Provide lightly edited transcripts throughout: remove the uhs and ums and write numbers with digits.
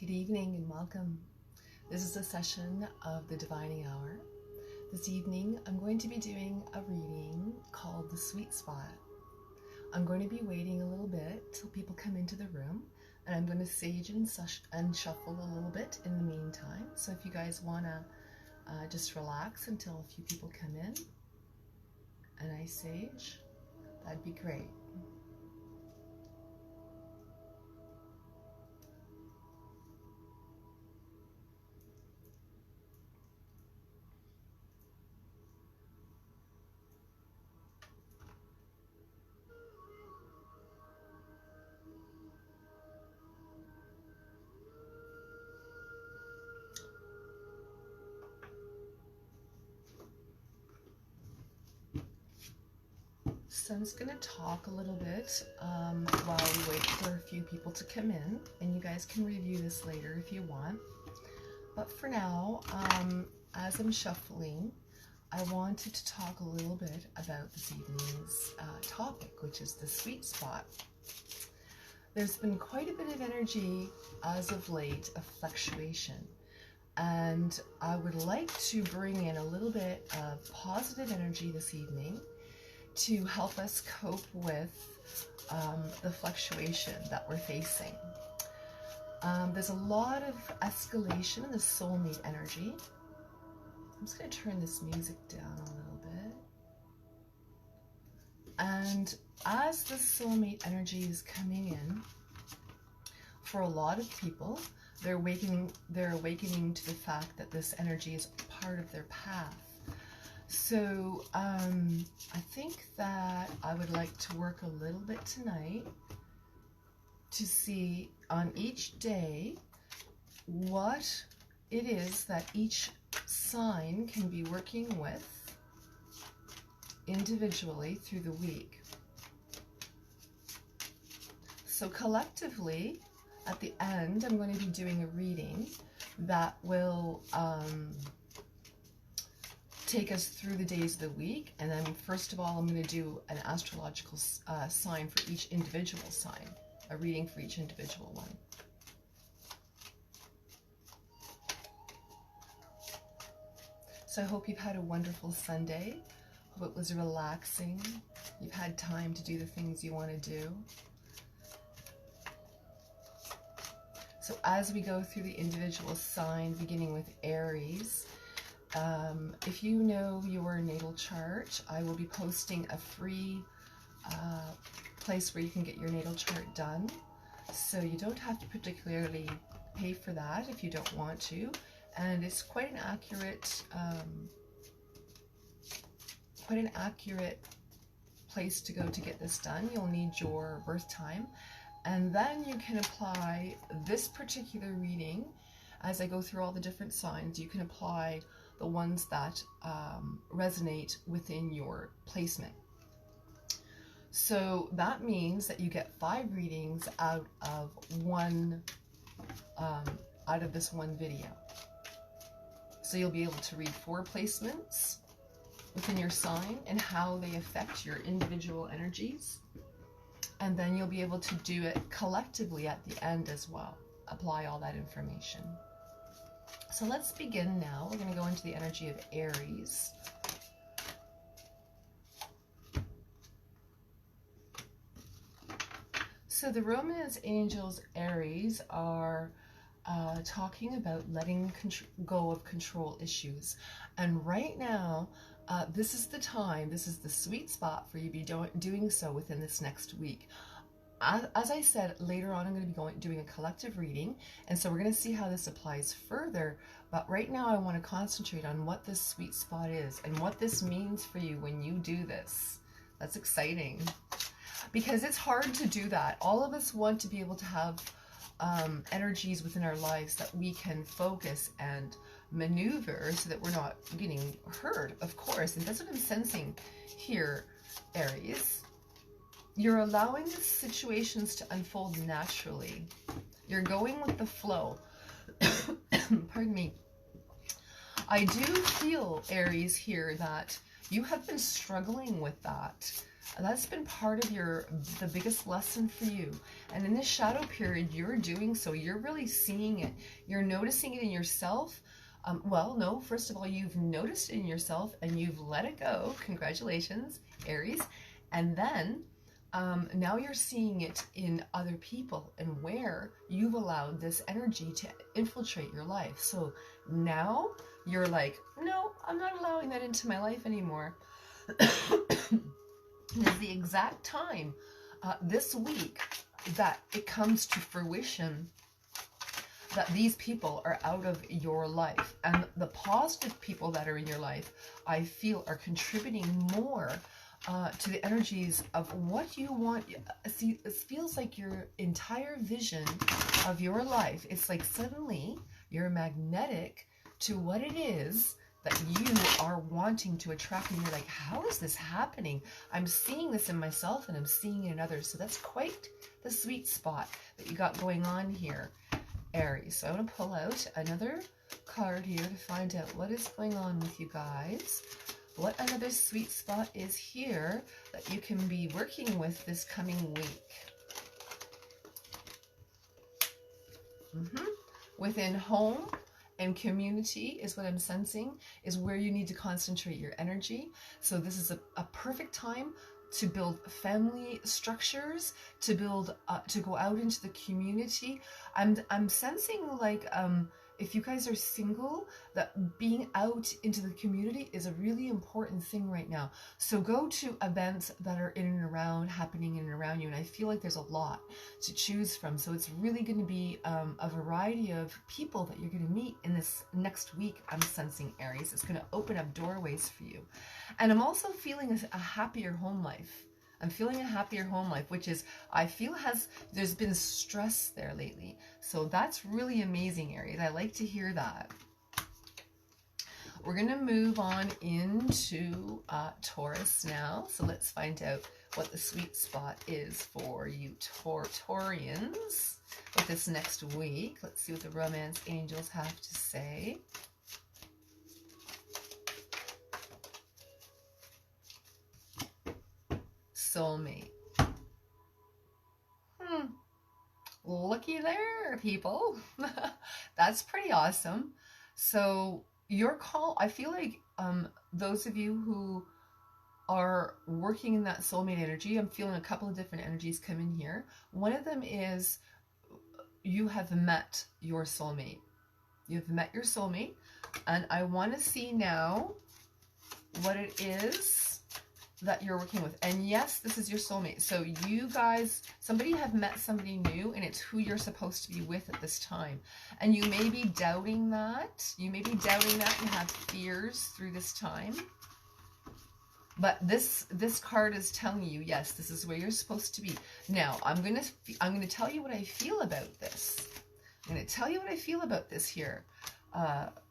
Good evening and welcome. This is a session of the Divining Hour. This evening I'm going to be doing a reading called The Sweet Spot. I'm going to be waiting a little bit till people come into the room, and I'm going to sage and shuffle a little bit in the meantime. So if you guys want to just relax until a few people come in and I sage, that'd be great. So I'm just going to talk a little bit while we wait for a few people to come in, and you guys can review this later if you want. But for now, as I'm shuffling, I wanted to talk a little bit about this evening's topic, which is the sweet spot. There's been quite a bit of energy as of late of fluctuation, and I would like to bring in a little bit of positive energy this evening to help us cope with the fluctuation that we're facing. There's a lot of escalation in the soulmate energy. I'm just going to turn this music down a little bit. And as the soulmate energy is coming in, for a lot of people, they're awakening to the fact that this energy is part of their path. So I think that I would like to work a little bit tonight to see on each day what it is that each sign can be working with individually through the week. So collectively, at the end, I'm going to be doing a reading that will take us through the days of the week, and then first of all I'm going to do an astrological sign for each individual sign, a reading for each individual one. So I hope you've had a wonderful Sunday. Hope it was relaxing. You've had time to do the things you want to do. So as we go through the individual sign, beginning with Aries, if you know your natal chart, I will be posting a free place where you can get your natal chart done. So you don't have to particularly pay for that if you don't want to. And it's quite an accurate place to go to get this done. You'll need your birth time. And then you can apply this particular reading. As I go through all the different signs, you can apply the ones that resonate within your placement. So that means that you get 5 readings out of this one video. So you'll be able to read 4 placements within your sign and how they affect your individual energies. And then you'll be able to do it collectively at the end as well. Apply all that information. So let's begin now. We're going to go into the energy of Aries. So the Romance Angels Aries are talking about letting go of control issues. And right now, this is the time, this is the sweet spot for you to be doing so within this next week. As I said, later on I'm going to be doing a collective reading, and so we're going to see how this applies further. But right now I want to concentrate on what this sweet spot is and what this means for you when you do this. That's exciting, because it's hard to do that. All of us want to be able to have energies within our lives that we can focus and maneuver so that we're not getting hurt, of course. And that's what I'm sensing here, Aries. You're allowing the situations to unfold naturally. You're going with the flow. Pardon me. I do feel, Aries, here that You have been struggling with that. That's been part of the biggest lesson for you. And in this shadow period, you're doing so. You're really seeing it. You're noticing it in yourself. Well, no, first of all, you've noticed it in yourself and you've let it go. Congratulations, Aries. And then now you're seeing it in other people and where you've allowed this energy to infiltrate your life. So now you're like, no, I'm not allowing that into my life anymore. It's the exact time this week that it comes to fruition that these people are out of your life. And the positive people that are in your life, I feel, are contributing more to the energies of what you want. See, it feels like your entire vision of your life, it's like suddenly you're magnetic to what it is that you are wanting to attract. And you're like, how is this happening? I'm seeing this in myself and I'm seeing it in others. So that's quite the sweet spot that you got going on here, Aries. So I'm going to pull out another card here to find out what is going on with you guys. What another sweet spot is here that you can be working with this coming week. Within home and community is what I'm sensing, is where you need to concentrate your energy. So this is a perfect time to build family structures, to build, to go out into the community. I'm sensing like, if you guys are single, that being out into the community is a really important thing right now. So go to events that are in and around, happening in and around you. And I feel like there's a lot to choose from. So it's really going to be a variety of people that you're going to meet in this next week. I'm sensing, Aries. It's going to open up doorways for you. And I'm also feeling a happier home life. I'm feeling a happier home life, which is, I feel there's been stress there lately. So that's really amazing, Aries. I like to hear that. We're going to move on into Taurus now. So let's find out what the sweet spot is for you Taurians with this next week. Let's see what the romance angels have to say. Soulmate. Looky there, people. That's pretty awesome. So your call, I feel like those of you who are working in that soulmate energy, I'm feeling a couple of different energies come in here. One of them is you have met your soulmate. You've met your soulmate, and I want to see now what it is that you're working with. And yes, this is your soulmate. So you guys, somebody have met somebody new, and it's who you're supposed to be with at this time. And you may be doubting that. You may be doubting that and have fears through this time. But this card is telling you, yes, this is where you're supposed to be. Now, I'm going to tell you what I feel about this. I'm going to tell you what I feel about this here,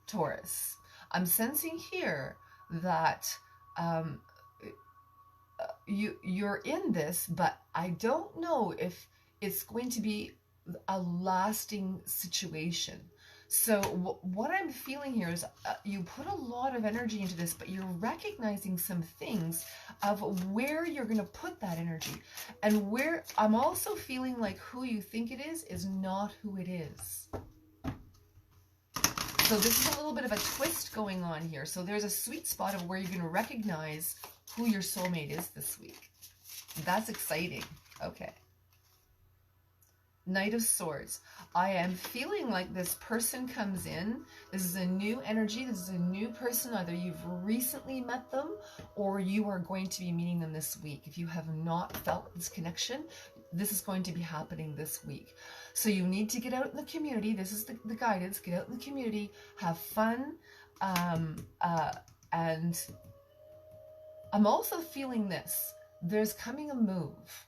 Taurus. I'm sensing here that you're in this, but I don't know if it's going to be a lasting situation. So what I'm feeling here is you put a lot of energy into this, but you're recognizing some things of where you're going to put that energy. And where I'm also feeling like who you think it is not who it is. So this is a little bit of a twist going on here. So there's a sweet spot of where you're going to recognize who your soulmate is this week. That's exciting. Okay. Knight of Swords. I am feeling like this person comes in. This is a new energy. This is a new person. Either you've recently met them or you are going to be meeting them this week. If you have not felt this connection, this is going to be happening this week. So you need to get out in the community. This is the guidance. Get out in the community. Have fun. And I'm also feeling this. There's coming a move.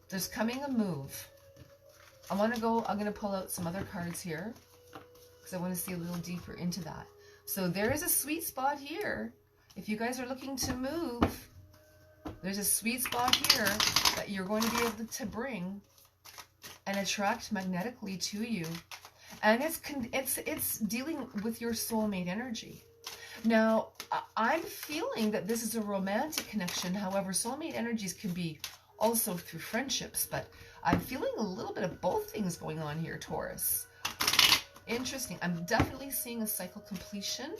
There's coming a move. I'm going to pull out some other cards here because I want to see a little deeper into that. So there is a sweet spot here. If you guys are looking to move, there's a sweet spot here that you're going to be able to bring and attract magnetically to you. And it's dealing with your soulmate energy. Now, I'm feeling that this is a romantic connection. However, soulmate energies can be also through friendships, but I'm feeling a little bit of both things going on here, Taurus. Interesting. I'm definitely seeing a cycle completion,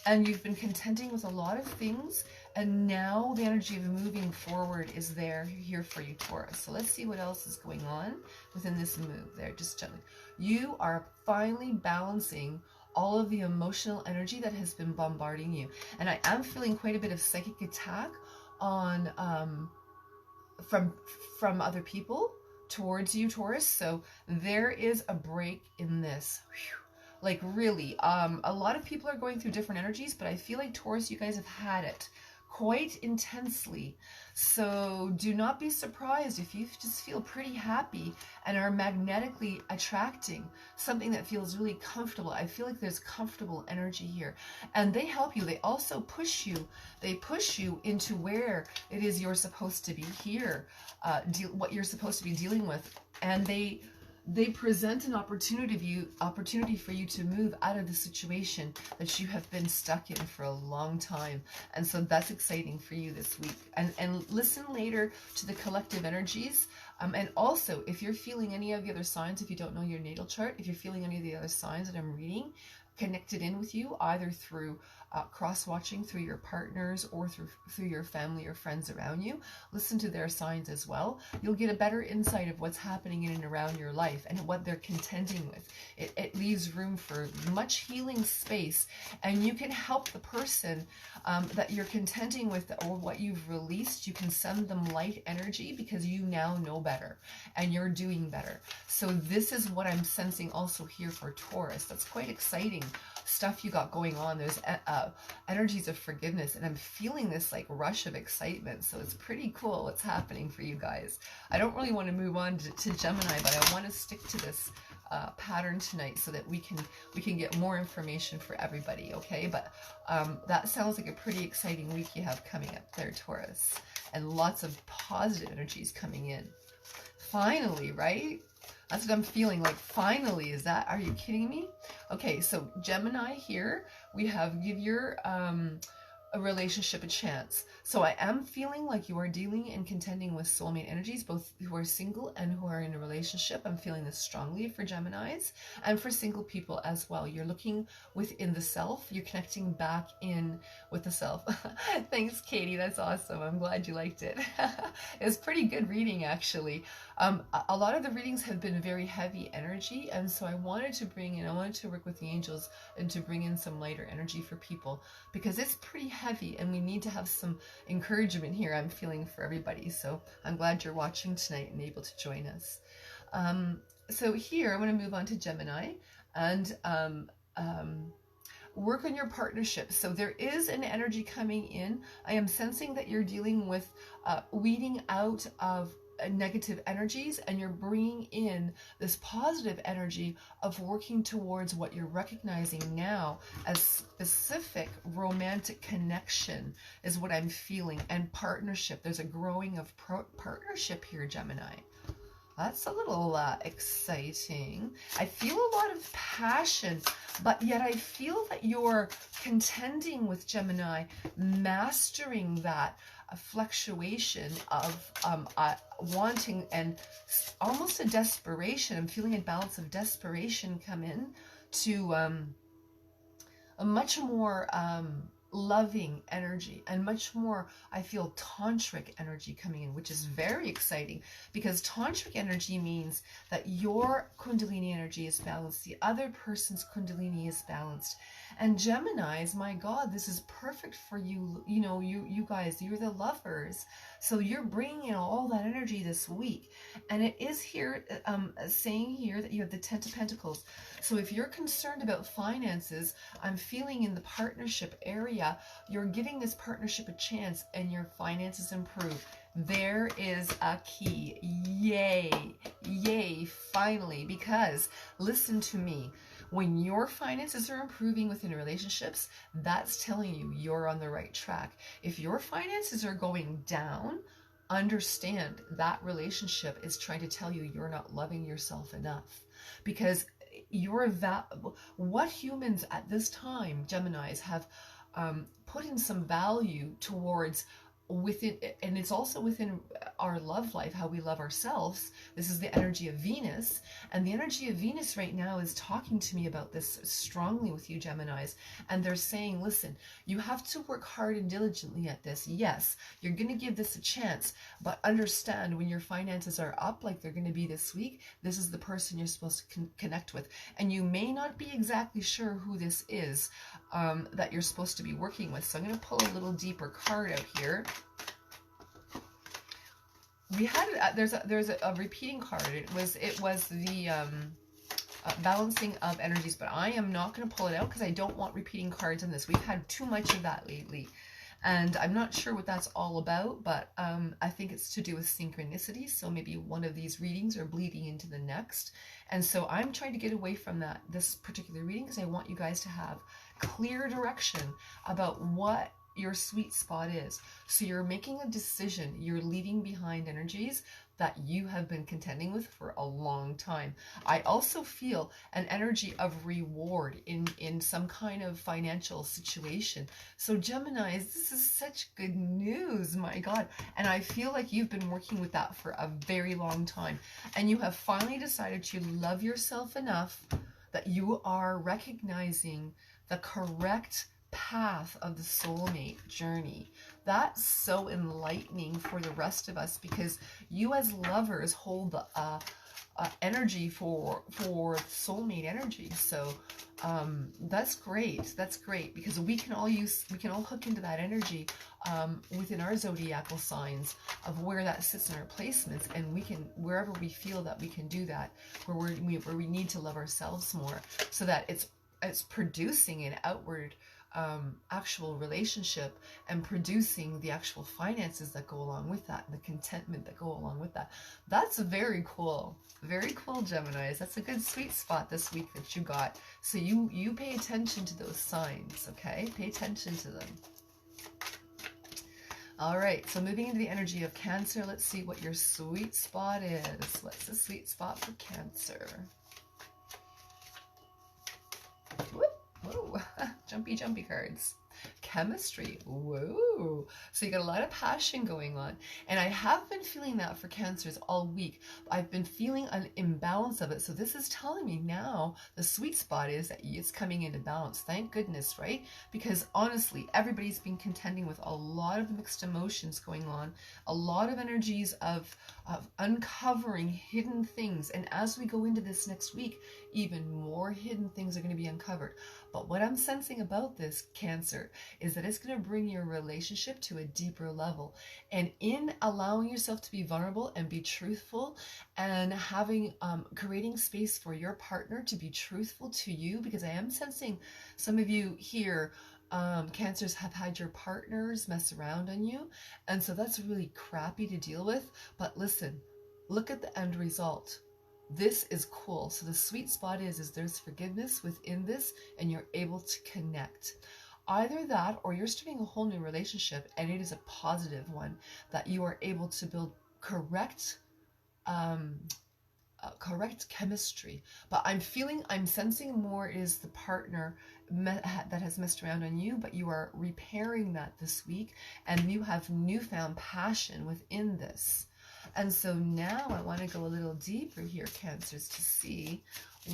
and you've been contending with a lot of things, and now the energy of moving forward is here for you, Taurus. So let's see what else is going on within this move there. Just gently. You are finally balancing all of the emotional energy that has been bombarding you. And I am feeling quite a bit of psychic attack on from other people towards you, Taurus. So there is a break in this. Whew. Like really, a lot of people are going through different energies, but I feel like Taurus, you guys have had it quite intensely. So do not be surprised if you just feel pretty happy and are magnetically attracting something that feels really comfortable. I feel like there's comfortable energy here, and they help you. They also push you. They push you into where it is you're supposed to be here, what you're supposed to be dealing with, and they present an opportunity for you to move out of the situation that you have been stuck in for a long time. And so that's exciting for you this week. And listen later to the collective energies. And also, if you're feeling any of the other signs, if you don't know your natal chart, if you're feeling any of the other signs that I'm reading connected in with you, either through cross-watching through your partners or through your family or friends around you, listen to their signs as well. You'll get a better insight of what's happening in and around your life and what they're contending with. It leaves room for much healing space, and you can help the person that you're contending with or what you've released. You can send them light energy because you now know better and you're doing better. So this is what I'm sensing also here for Taurus. That's quite exciting stuff you got going on. There's energies of forgiveness, and I'm feeling this like rush of excitement. So it's pretty cool what's happening for you guys. I don't really want to move on to Gemini, but I want to stick to this pattern tonight so that we can get more information for everybody. Okay, but that sounds like a pretty exciting week you have coming up there, Taurus, and lots of positive energies coming in. Finally, right? That's what I'm feeling like. Finally, are you kidding me? Okay, so Gemini here, we have give your a relationship a chance. So I am feeling like you are dealing and contending with soulmate energies, both who are single and who are in a relationship. I'm feeling this strongly for Geminis and for single people as well. You're looking within the self. You're connecting back in with the self. Thanks, Katie. That's awesome. I'm glad you liked it. It was pretty good reading, actually. A lot of the readings have been very heavy energy, and so I wanted to work with the angels and to bring in some lighter energy for people, because it's pretty heavy and we need to have some encouragement here, I'm feeling, for everybody. So I'm glad you're watching tonight and able to join us. So here I'm going to move on to Gemini and work on your partnership. So there is an energy coming in. I am sensing that you're dealing with weeding out of negative energies, and you're bringing in this positive energy of working towards what you're recognizing now as specific romantic connection is what I'm feeling, and partnership. There's a growing of partnership here, Gemini. That's a little exciting. I feel a lot of passion, but yet I feel that you're contending with Gemini, mastering that fluctuation of wanting and almost a desperation. I'm feeling a balance of desperation come in to a much more loving energy, and much more, I feel, tantric energy coming in, which is very exciting, because tantric energy means that your kundalini energy is balanced, the other person's kundalini is balanced. And Geminis, my God, this is perfect for you. You know, you guys, you're the lovers, so you're bringing in all that energy this week. And it is here saying here that you have the 10 of Pentacles. So if you're concerned about finances, I'm feeling in the partnership area, you're giving this partnership a chance and your finances improve. There is a key. Yay, yay, finally, because listen to me. When your finances are improving within relationships, that's telling you you're on the right track. If your finances are going down, understand that relationship is trying to tell you you're not loving yourself enough. Because what humans at this time, Geminis, have put in some value towards within, and it's also within our love life, how we love ourselves. This is the energy of Venus, and the energy of Venus right now is talking to me about this strongly with you, Geminis, and they're saying, listen, you have to work hard and diligently at this. Yes, you're going to give this a chance, but understand when your finances are up like they're going to be this week, this is the person you're supposed to connect with, and you may not be exactly sure who this is that you're supposed to be working with. So I'm going to pull a little deeper card out here. We had there's a repeating card. It was the balancing of energies, but I am not going to pull it out because I don't want repeating cards in this. We've had too much of that lately, and I'm not sure what that's all about, but I think it's to do with synchronicity. So maybe one of these readings are bleeding into the next, and so I'm trying to get away from this particular reading because I want you guys to have clear direction about what your sweet spot is. So you're making a decision, you're leaving behind energies that you have been contending with for a long time. I also feel an energy of reward in some kind of financial situation. So Geminis, this is such good news, my God. And I feel like you've been working with that for a very long time, and you have finally decided to love yourself enough that you are recognizing the correct path of the soulmate journey. That's so enlightening for the rest of us, because you as lovers hold the energy for soulmate energy. So that's great. That's great, because we can all hook into that energy within our zodiacal signs of where that sits in our placements, and we can, wherever we feel that we can do that, where we need to love ourselves more, so that it's producing an outward actual relationship and producing the actual finances that go along with that, and the contentment that go along with that. That's very cool. Very cool, Geminis. That's a good sweet spot this week that you got. So you pay attention to those signs, okay? Pay attention to them. All right, so moving into the energy of Cancer, let's see what your sweet spot is. What's the sweet spot for Cancer? Whoop. Whoa, jumpy cards. Chemistry. Whoa. So you got a lot of passion going on. And I have been feeling that for Cancers all week. I've been feeling an imbalance of it. So this is telling me now the sweet spot is that it's coming into balance. Thank goodness, right? Because honestly, everybody's been contending with a lot of mixed emotions going on, a lot of energies of uncovering hidden things. And as we go into this next week, even more hidden things are going to be uncovered. But what I'm sensing about this, Cancer, is that it's going to bring your relationship to a deeper level. And in allowing yourself to be vulnerable and be truthful, and having creating space for your partner to be truthful to you, because I am sensing some of you here, Cancers, have had your partners mess around on you, and so that's really crappy to deal with. But listen, look at the end result. This is cool. So the sweet spot is there's forgiveness within this, and you're able to connect. Either that, or you're starting a whole new relationship, and it is a positive one, that you are able to build correct chemistry. But I'm sensing more is the partner that has messed around on you, but you are repairing that this week, and you have newfound passion within this. And so now I want to go a little deeper here, Cancers, to see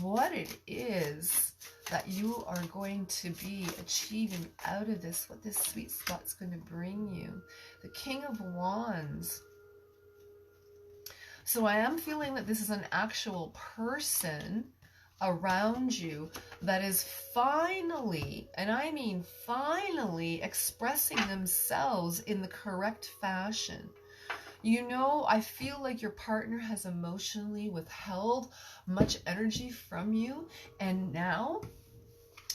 what it is that you are going to be achieving out of this, what this sweet spot's going to bring you. The King of Wands. So I am feeling that this is an actual person around you that is finally, and I mean finally, expressing themselves in the correct fashion. You know, I feel like your partner has emotionally withheld much energy from you, and now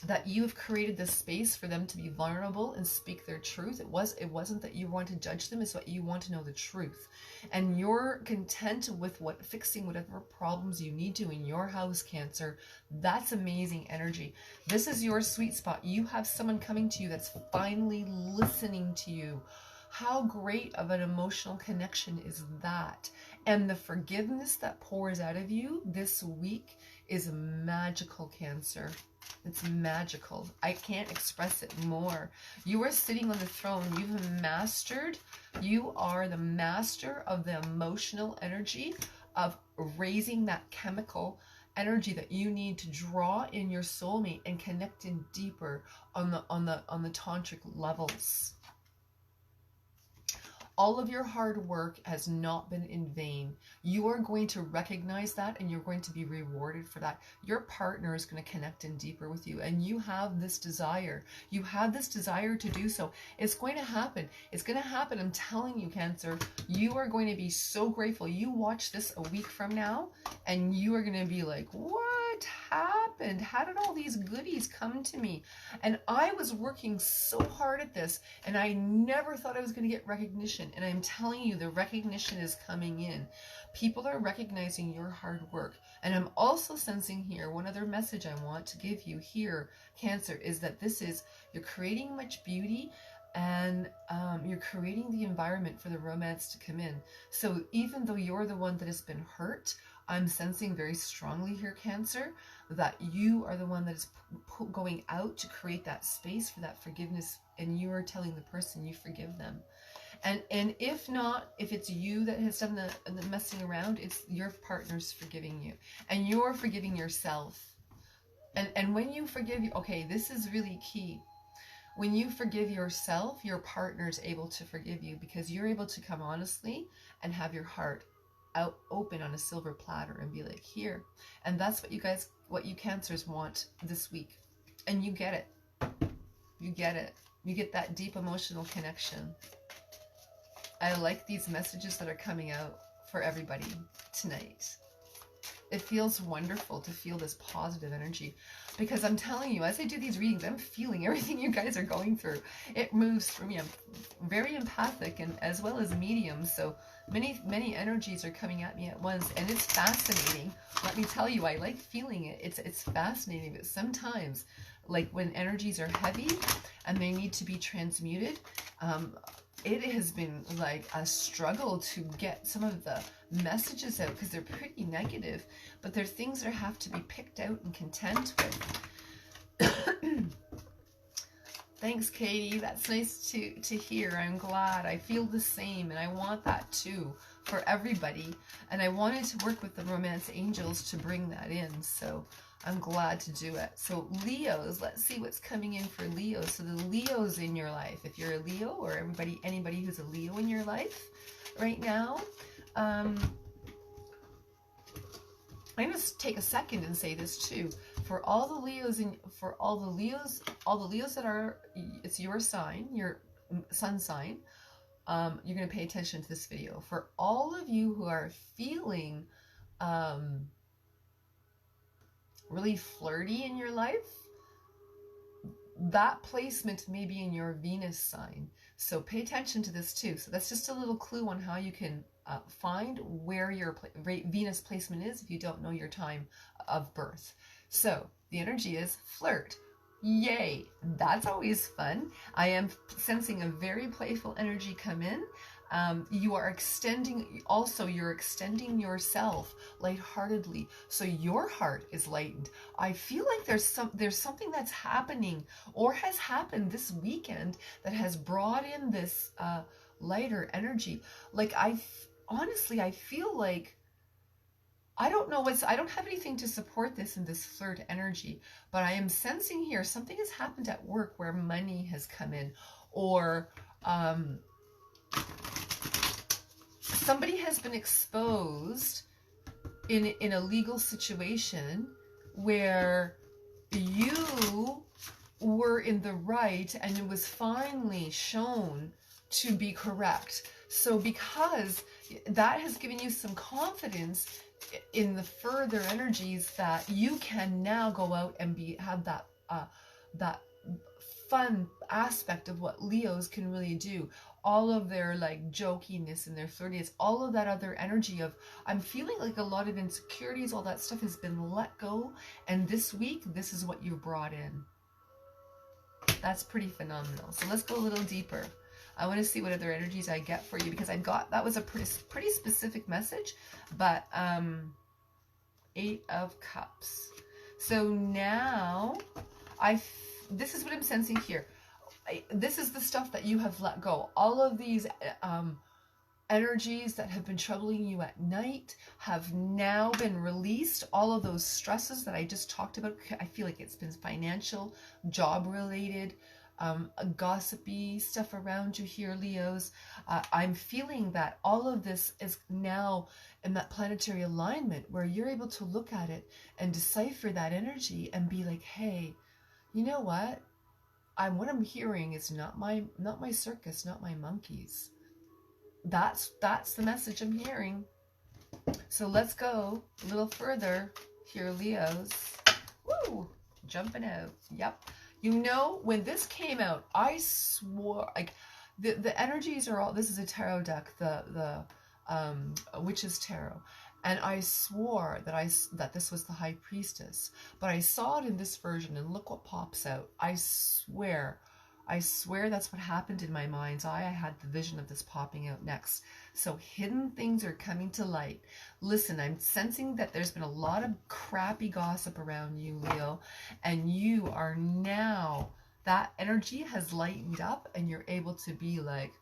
that you've created this space for them to be vulnerable and speak their truth, it wasn't that you want to judge them, it's what you want to know the truth. And you're content with fixing whatever problems you need to in your house, Cancer. That's amazing energy. This is your sweet spot. You have someone coming to you that's finally listening to you. How great of an emotional connection is that? And the forgiveness that pours out of you this week is magical, Cancer. It's magical. I can't express it more. You are sitting on the throne. You've mastered. You are the master of the emotional energy of raising that chemical energy that you need to draw in your soulmate and connect in deeper on the tantric levels. All of your hard work has not been in vain. You are going to recognize that, and you're going to be rewarded for that. Your partner is going to connect in deeper with you, and you have this desire. You have this desire to do so. It's going to happen. It's going to happen. I'm telling you, Cancer, you are going to be so grateful. You watch this a week from now, and you are going to be like, what happened? How did all these goodies come to me? And I was working so hard at this, and I never thought I was going to get recognition. And I'm telling you, the recognition is coming in. People are recognizing your hard work. And I'm also sensing here, one other message I want to give you here, Cancer, is that you're creating much beauty, and you're creating the environment for the romance to come in. So even though you're the one that has been hurt, I'm sensing very strongly here, Cancer, that you are the one that is going out to create that space for that forgiveness, and you are telling the person you forgive them. And if not, if it's you that has done the messing around, it's your partner's forgiving you. And you're forgiving yourself. And when you forgive, okay, this is really key. When you forgive yourself, your partner's able to forgive you, because you're able to come honestly and have your heart out open on a silver platter and be like, here. And that's what you Cancers want this week. And you get it. You get it. You get that deep emotional connection. I like these messages that are coming out for everybody tonight. It feels wonderful to feel this positive energy, because I'm telling you, as I do these readings, I'm feeling everything you guys are going through. It moves through me. I'm very empathic and as well as medium, so many energies are coming at me at once, and it's fascinating. Let me tell you, I like feeling it. It's fascinating, but sometimes, like when energies are heavy and they need to be transmuted, it has been like a struggle to get some of the messages out, because they're pretty negative, but they're things that have to be picked out and content with. Thanks, Katie. That's nice to hear. I'm glad. I feel the same, and I want that too for everybody. And I wanted to work with the romance angels to bring that in, so I'm glad to do it. So Leos, let's see what's coming in for Leos. So the Leos in your life, if you're a Leo, or anybody who's a Leo in your life right now, I'm going to take a second and say this too. For all the Leos all the Leos that are, it's your sign, your sun sign, you're going to pay attention to this video. For all of you who are feeling really flirty in your life, that placement may be in your Venus sign. So pay attention to this too. So that's just a little clue on how you can find where your Venus placement is if you don't know your time of birth. So the energy is flirt. Yay! That's always fun. I am sensing a very playful energy come in. You're extending yourself lightheartedly, so your heart is lightened. I feel like there's something that's happening or has happened this weekend that has brought in this lighter energy. Like honestly, I feel like, I don't have anything to support this in this flirt energy, but I am sensing here something has happened at work where money has come in, or somebody has been exposed in a legal situation where you were in the right and it was finally shown to be correct. So because that has given you some confidence in the further energies, that you can now go out and have that fun aspect of what Leos can really do. All of their like jokiness and their flirtiness, all of that other energy of, I'm feeling like a lot of insecurities, all that stuff has been let go, and this week this is what you brought in. That's pretty phenomenal. So let's go a little deeper. I want to see what other energies I get for you, because that was a pretty specific message, but 8 of Cups. So now, this is what I'm sensing here. This is the stuff that you have let go. All of these energies that have been troubling you at night have now been released. All of those stresses that I just talked about, I feel like it's been financial, job related, gossipy stuff around you here, Leos. I'm feeling that all of this is now in that planetary alignment where you're able to look at it and decipher that energy and be like, hey, you know what? What I'm hearing is not my circus, not my monkeys. That's the message I'm hearing. So let's go a little further here, Leos. Woo! Jumping out. Yep. You know, when this came out, I swore, like, the energies are all, this is a tarot deck, the Witch's Tarot. And I swore that this was the High Priestess. But I saw it in this version, and look what pops out. I swear that's what happened in my mind's eye. I had the vision of this popping out next. So hidden things are coming to light. Listen, I'm sensing that there's been a lot of crappy gossip around you, Leo, and you are now, that energy has lightened up and you're able to be like,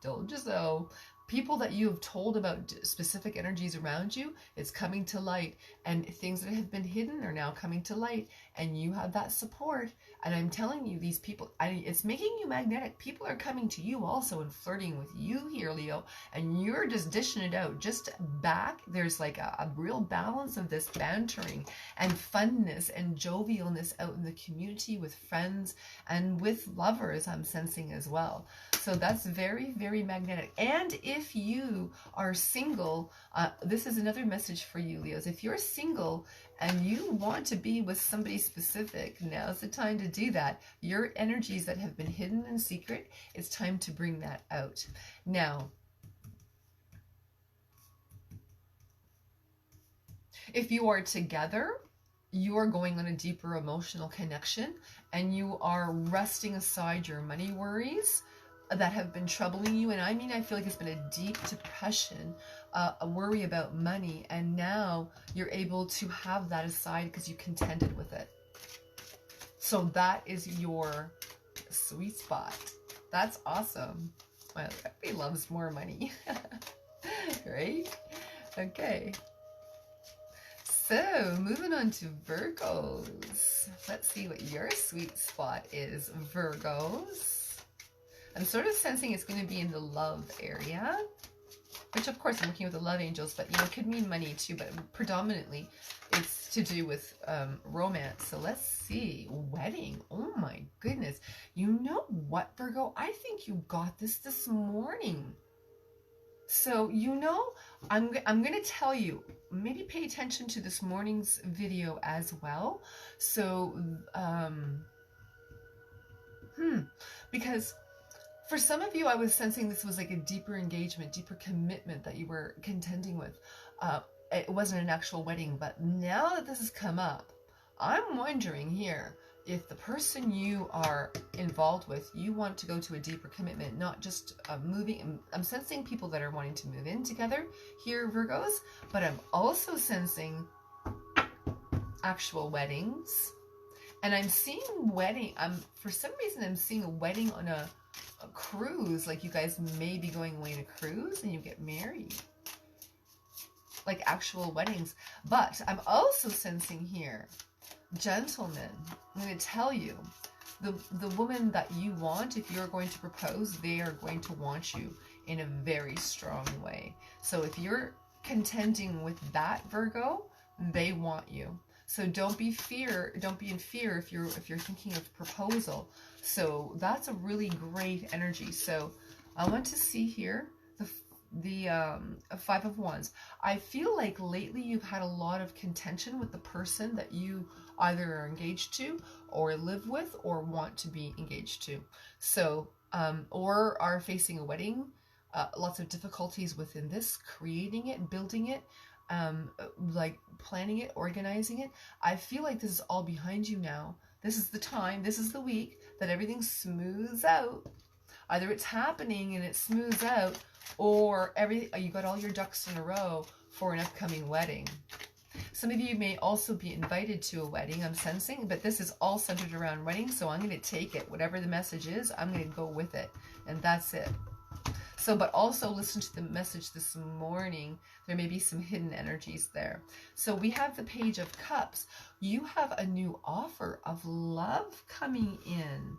told you so. People that you have told about specific energies around you, it's coming to light, and things that have been hidden are now coming to light, and you have that support. And I'm telling you, these people, it's making you magnetic. People are coming to you also and flirting with you here, Leo, and you're just dishing it out. Just back, there's like a real balance of this bantering and funness and jovialness out in the community with friends and with lovers, I'm sensing as well. So that's very, very magnetic. And if you are single, this is another message for you, Leos. If you're single and you want to be with somebody specific, now's the time to do that. Your energies that have been hidden in secret, it's time to bring that out. Now, if you are together, you are going on a deeper emotional connection, and you are resting aside your money worries that have been troubling you. And I mean, I feel like it's been a deep depression, a worry about money, and now you're able to have that aside because you contended with it. So that is your sweet spot. That's awesome. Well, everybody loves more money, right? Okay. So moving on to Virgos. Let's see what your sweet spot is, Virgos. I'm sort of sensing it's going to be in the love area, which of course I'm working with the love angels, but you know, it could mean money too, but predominantly it's to do with romance. So let's see. Wedding. Oh my goodness. You know what, Virgo? I think you got this morning. So, you know, I'm going to tell you, maybe pay attention to this morning's video as well. So, because for some of you, I was sensing this was like a deeper engagement, deeper commitment that you were contending with. It wasn't an actual wedding, but now that this has come up, I'm wondering here if the person you are involved with, you want to go to a deeper commitment, not just moving. I'm sensing people that are wanting to move in together here, Virgos, but I'm also sensing actual weddings. And I'm seeing for some reason, I'm seeing a wedding on a cruise, like you guys may be going away on a cruise and you get married, like actual weddings. But I'm also sensing here, gentlemen, I'm going to tell you, the woman that you want, if you're going to propose, they are going to want you in a very strong way. So if you're contending with that, Virgo, they want you. So don't be in fear if you're thinking of proposal. So that's a really great energy. So I want to see here the Five of Wands. I feel like lately you've had a lot of contention with the person that you either are engaged to or live with or want to be engaged to. So or are facing a wedding. Lots of difficulties within this, creating it, building it, like planning it, organizing it. I feel like this is all behind you now. This is the time, this is the week that everything smooths out. Either it's happening and it smooths out, or you got all your ducks in a row for an upcoming wedding. Some of you may also be invited to a wedding, I'm sensing, but this is all centered around weddings, so I'm going to take it. Whatever the message is, I'm going to go with it, and that's it. So, but also listen to the message this morning. There may be some hidden energies there. So we have the Page of Cups. You have a new offer of love coming in.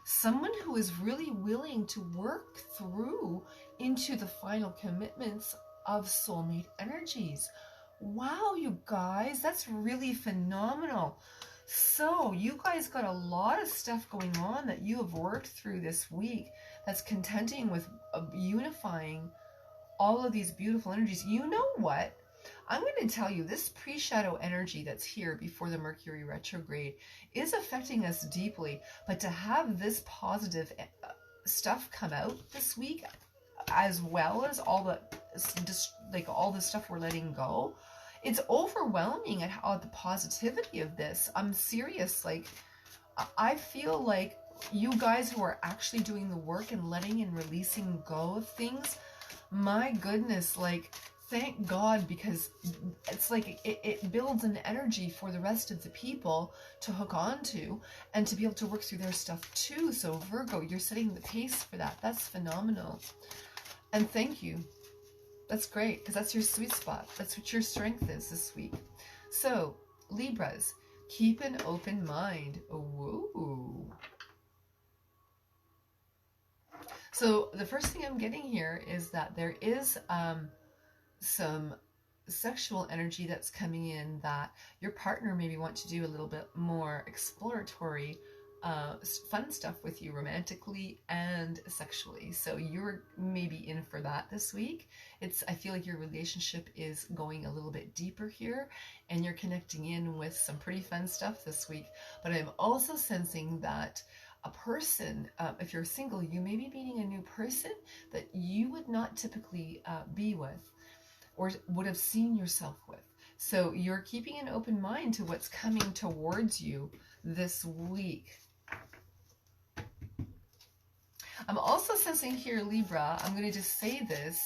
Someone who is really willing to work through into the final commitments of soulmate energies. Wow, you guys, that's really phenomenal. So you guys got a lot of stuff going on that you have worked through this week that's contending with unifying all of these beautiful energies. You know what? I'm going to tell you, this pre-shadow energy that's here before the Mercury retrograde is affecting us deeply. But to have this positive stuff come out this week, as well as all the all the stuff we're letting go, it's overwhelming at how the positivity of this. I'm serious. Like, I feel like you guys who are actually doing the work and letting and releasing go of things, my goodness, like, thank God, because it's like it builds an energy for the rest of the people to hook onto and to be able to work through their stuff too. So Virgo, you're setting the pace for that. That's phenomenal. And thank you. That's great, because that's your sweet spot. That's what your strength is this week. So Libras, keep an open mind. Woo. So the first thing I'm getting here is that there is some sexual energy that's coming in that your partner maybe want to do a little bit more exploratory fun stuff with you romantically and sexually. So you're maybe in for that this week. I feel like your relationship is going a little bit deeper here and you're connecting in with some pretty fun stuff this week. But I'm also sensing that a person, if you're single, you may be meeting a new person that you would not typically be with or would have seen yourself with. So you're keeping an open mind to what's coming towards you this week. I'm also sensing here, Libra, I'm going to just say this,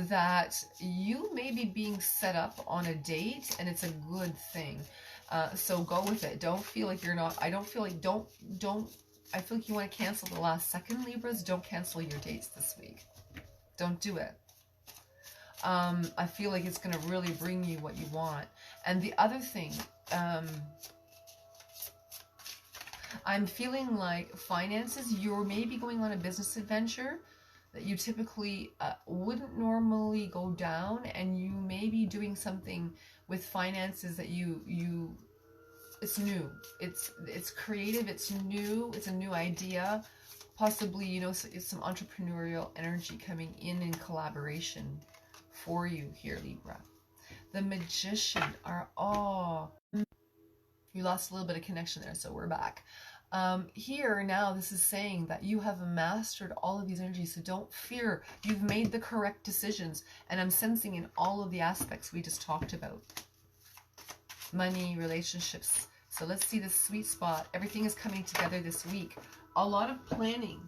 that you may be being set up on a date and it's a good thing. So go with it. Don't feel like you're not, I feel like you want to cancel the last second, Libras. Don't cancel your dates this week. Don't do it. I feel like it's going to really bring you what you want. And the other thing, I'm feeling like finances, you're maybe going on a business adventure that you typically wouldn't normally go down, and you may be doing something with finances that it's new, it's creative, it's new, it's a new idea, possibly, you know, it's some entrepreneurial energy coming in collaboration for you here, Libra. The Magician you lost a little bit of connection there, so we're back. Here now, this is saying that you have mastered all of these energies, so don't fear. You've made the correct decisions, and I'm sensing in all of the aspects we just talked about. Money, relationships. So let's see the sweet spot. Everything is coming together this week. A lot of planning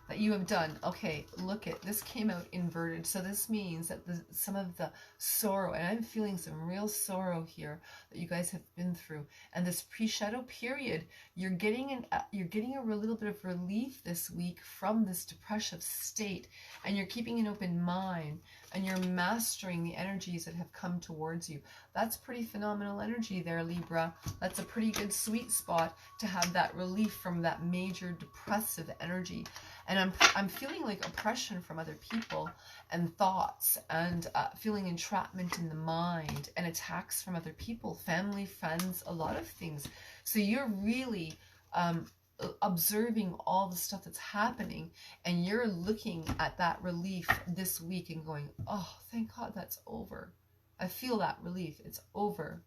that you have done. Okay, look at this, came out inverted. So this means that some of the sorrow, and I'm feeling some real sorrow here that you guys have been through. And this pre-shadow period, you're getting a little bit of relief this week from this depressive state, and you're keeping an open mind, and you're mastering the energies that have come towards you. That's pretty phenomenal energy there, Libra. That's a pretty good sweet spot to have that relief from that major depressive energy. And I'm feeling like oppression from other people and thoughts, and feeling entrapment in the mind and attacks from other people, family, friends, a lot of things. So you're really observing all the stuff that's happening, and you're looking at that relief this week and going, oh, thank God that's over. I feel that relief. It's over.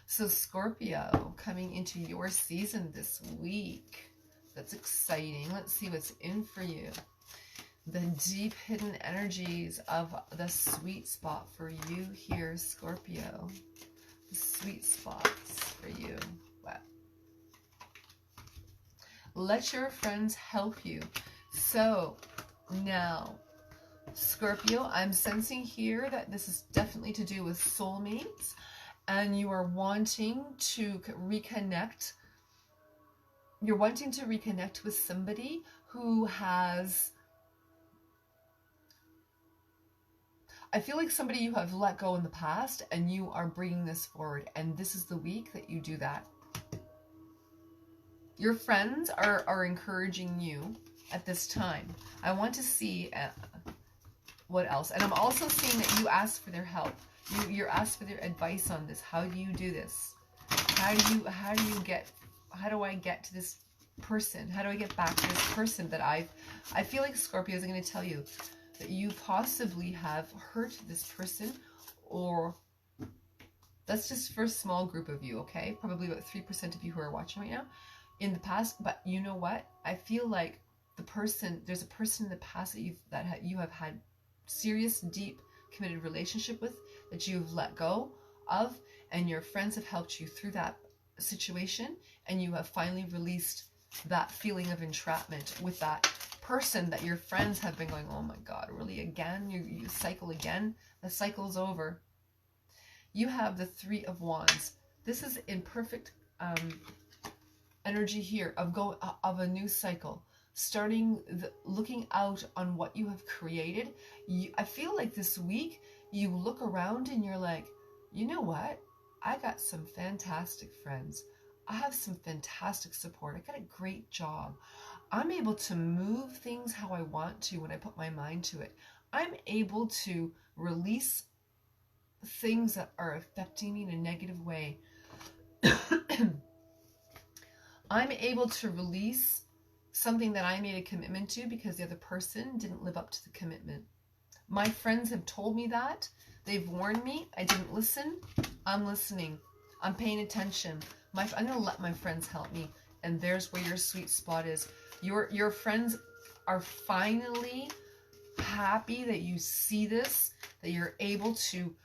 So Scorpio, coming into your season this week. That's exciting. Let's see what's in for you. The deep hidden energies of the sweet spot for you here, Scorpio. The sweet spots for you. Wow. Let your friends help you. So now Scorpio, I'm sensing here that this is definitely to do with soulmates, and you are wanting to reconnect. You're wanting to reconnect with somebody who has, I feel like somebody you have let go in the past, and you are bringing this forward, and this is the week that you do that. Your friends are encouraging you at this time. I want to see what else. And I'm also seeing that you asked for their help. You're asked for their advice on this. How do you do this? How do I get to this person? How do I get back to this person that I feel like Scorpio is going to tell you that you possibly have hurt this person, or that's just for a small group of you, okay? Probably about 3% of you who are watching right now in the past. But you know what? I feel like there's a person in the past that you have had serious, deep, committed relationship with, that you've let go of, and your friends have helped you through that situation, and you have finally released that feeling of entrapment with that person that your friends have been going, oh my God, really again? You cycle again? The cycle's over. You have the Three of Wands. This is in perfect energy here of a new cycle. Starting looking out on what you have created. I feel like this week you look around and you're like, you know what? I got some fantastic friends. I have some fantastic support. I got a great job. I'm able to move things how I want to when I put my mind to it. I'm able to release things that are affecting me in a negative way. I'm able to release something that I made a commitment to because the other person didn't live up to the commitment. My friends have told me that. They've warned me. I didn't listen. I'm listening. I'm paying attention. I'm going to let my friends help me. And there's where your sweet spot is. Your friends are finally happy that you see this, that you're able to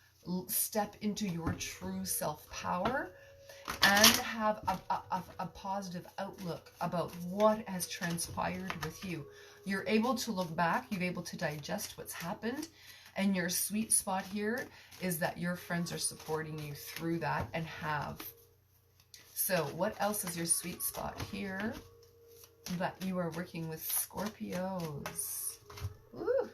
step into your true self-power and have a positive outlook about what has transpired with you. You're able to look back, you're able to digest what's happened, and your sweet spot here is that your friends are supporting you through that and have. So what else is your sweet spot here that you are working with Scorpios? Ooh.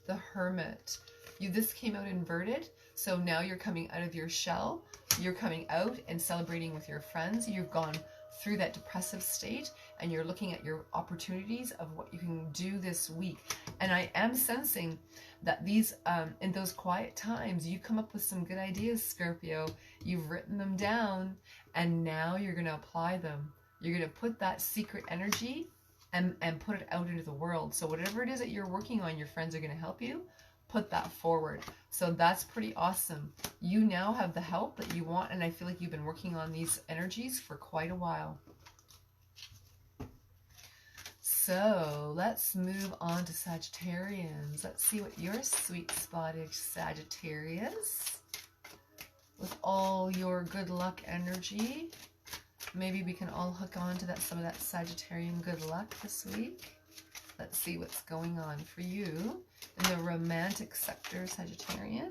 The Hermit. This came out inverted, so now you're coming out of your shell. You're coming out and celebrating with your friends. You've gone through that depressive state, and you're looking at your opportunities of what you can do this week. And I am sensing that these, in those quiet times, you come up with some good ideas, Scorpio. You've written them down, and now you're going to apply them. You're going to put that secret energy and put it out into the world. So whatever it is that you're working on, your friends are going to help you put that forward. So that's pretty awesome. You now have the help that you want, and I feel like you've been working on these energies for quite a while. So let's move on to Sagittarians. Let's see what your sweet spot is, Sagittarius. With all your good luck energy. Maybe we can all hook on to some of that Sagittarian good luck this week. Let's see what's going on for you in the romantic sector, Sagittarian.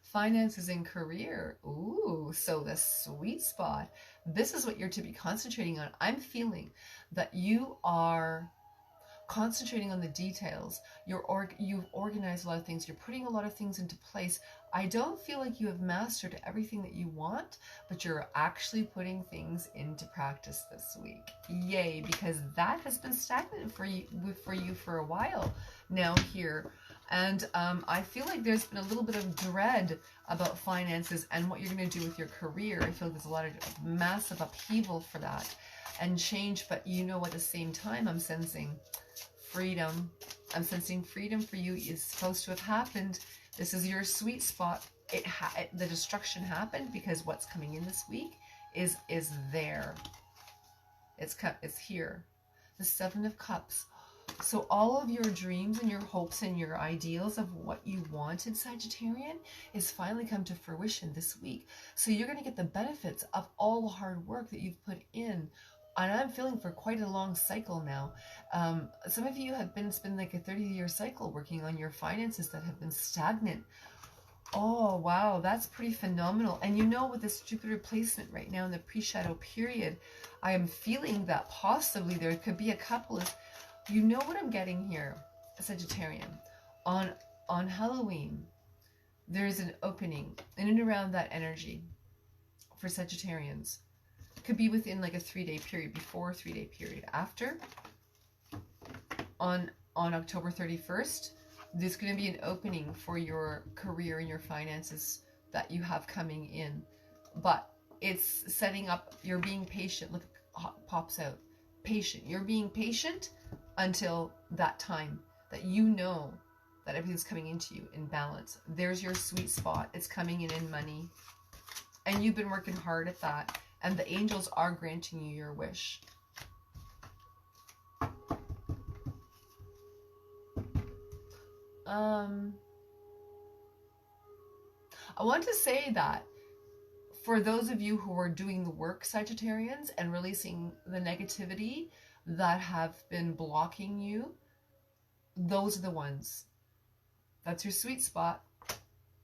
Finances and career. Ooh, so the sweet spot. This is what you're to be concentrating on. I'm feeling that you are concentrating on the details. You've organized a lot of things. You're putting a lot of things into place. I don't feel like you have mastered everything that you want, but you're actually putting things into practice this week. Yay, because that has been stagnant for you for a while now here. And I feel like there's been a little bit of dread about finances and what you're going to do with your career. I feel like there's a lot of massive upheaval for that and change, but you know, at the same time, I'm sensing freedom. I'm sensing freedom for you is supposed to have happened. This is your sweet spot. The destruction happened because what's coming in this week is there. It's here. The Seven of Cups. So all of your dreams and your hopes and your ideals of what you wanted, Sagittarian, is finally come to fruition this week. So you're going to get the benefits of all the hard work that you've put in and I'm feeling for quite a long cycle now. Some of you have been, it's been like a 30-year cycle working on your finances that have been stagnant. Oh, wow, that's pretty phenomenal. And you know, with this Jupiter placement right now in the pre-shadow period, I am feeling that possibly there could be a couple of, you know what I'm getting here, Sagittarian. On Halloween, there's an opening in and around that energy for Sagittarians. Could be within like a 3-day period, before, 3-day period after. On October 31st, there's going to be an opening for your career and your finances that you have coming in. But it's setting up, you're being patient. Look, pops out. Patient. You're being patient until that time that you know that everything's coming into you in balance. There's your sweet spot. It's coming in money. And you've been working hard at that. And the angels are granting you your wish. I want to say that for those of you who are doing the work, Sagittarians, and releasing the negativity that have been blocking you, those are the ones. That's your sweet spot.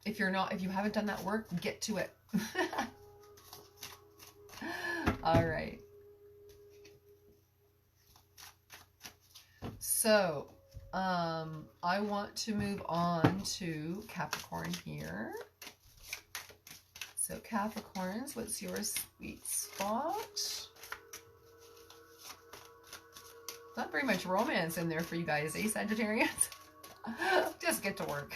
If you haven't done that work, get to it. All right. So, I want to move on to Capricorn here. So Capricorns, what's your sweet spot? Not very much romance in there for you guys, eh, Sagittarians? Just get to work.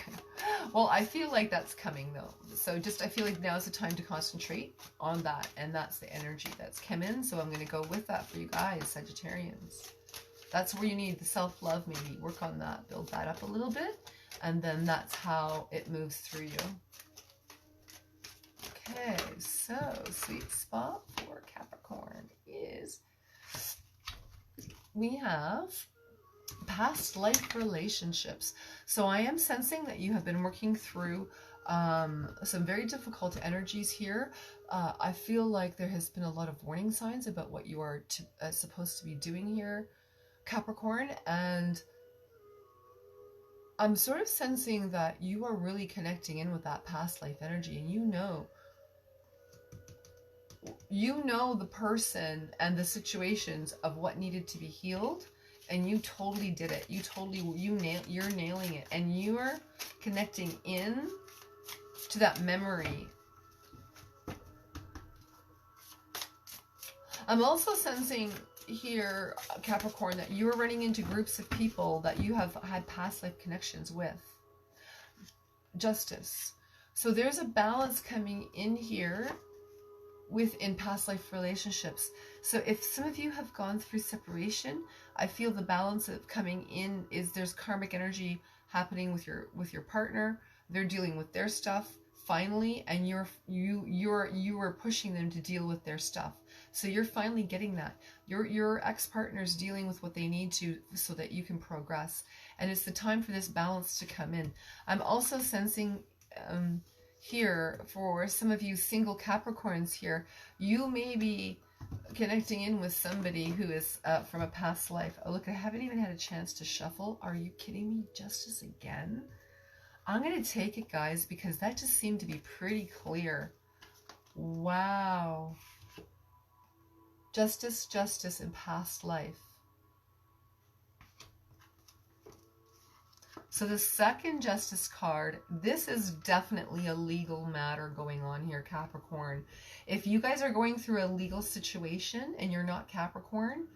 Well, I feel like that's coming though. So I feel like now's the time to concentrate on that. And that's the energy that's come in. So I'm going to go with that for you guys, Sagittarians. That's where you need the self-love, maybe. Work on that. Build that up a little bit. And then that's how it moves through you. Okay, so sweet spot for Capricorn is we have past life relationships. So I am sensing that you have been working through some very difficult energies here. I feel like there has been a lot of warning signs about what you are supposed to be doing here, Capricorn, and I'm sort of sensing that you are really connecting in with that past life energy, and you know the person and the situations of what needed to be healed, and you totally did it. You're nailing it, and you're connecting in to that memory. I'm also sensing here, Capricorn, that you're running into groups of people that you have had past life connections with. Justice. So there's a balance coming in here within past life relationships. So if some of you have gone through separation, I feel the balance of coming in is there's karmic energy happening with your partner. They're dealing with their stuff finally, and you are pushing them to deal with their stuff. So you're finally getting that. Your ex-partner's dealing with what they need to so that you can progress. And it's the time for this balance to come in. I'm also sensing here, for some of you single Capricorns here, you may be connecting in with somebody who is from a past life. Oh, look, I haven't even had a chance to shuffle. Are you kidding me? Justice again? I'm going to take it, guys, because that just seemed to be pretty clear. Wow. Justice in past life. So the second Justice card, this is definitely a legal matter going on here, Capricorn. If you guys are going through a legal situation and you're not Capricorn,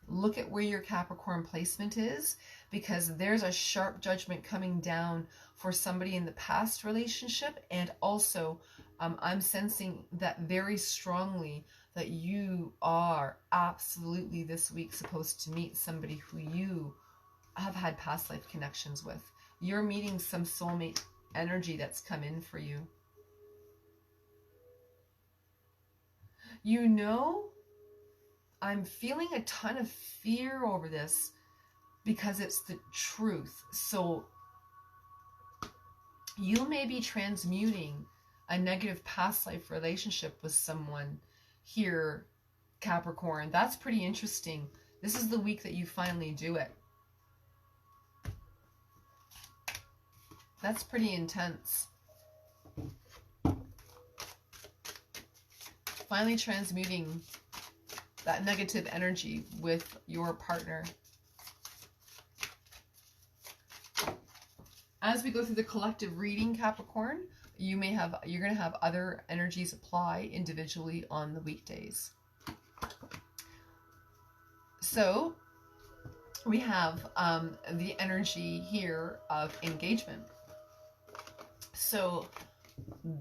look at where your Capricorn placement is, because there's a sharp judgment coming down for somebody in the past relationship. And also, I'm sensing that very strongly that you are absolutely this week supposed to meet somebody who you have had past life connections with. You're meeting some soulmate energy that's come in for you. You know, I'm feeling a ton of fear over this because it's the truth. So you may be transmuting a negative past life relationship with someone here Capricorn. That's pretty interesting. This is the week that you finally do it. That's pretty intense. Finally transmuting that negative energy with your partner. As we go through the collective reading, Capricorn, you're going to have other energies apply individually on the weekdays. So we have the energy here of engagement. So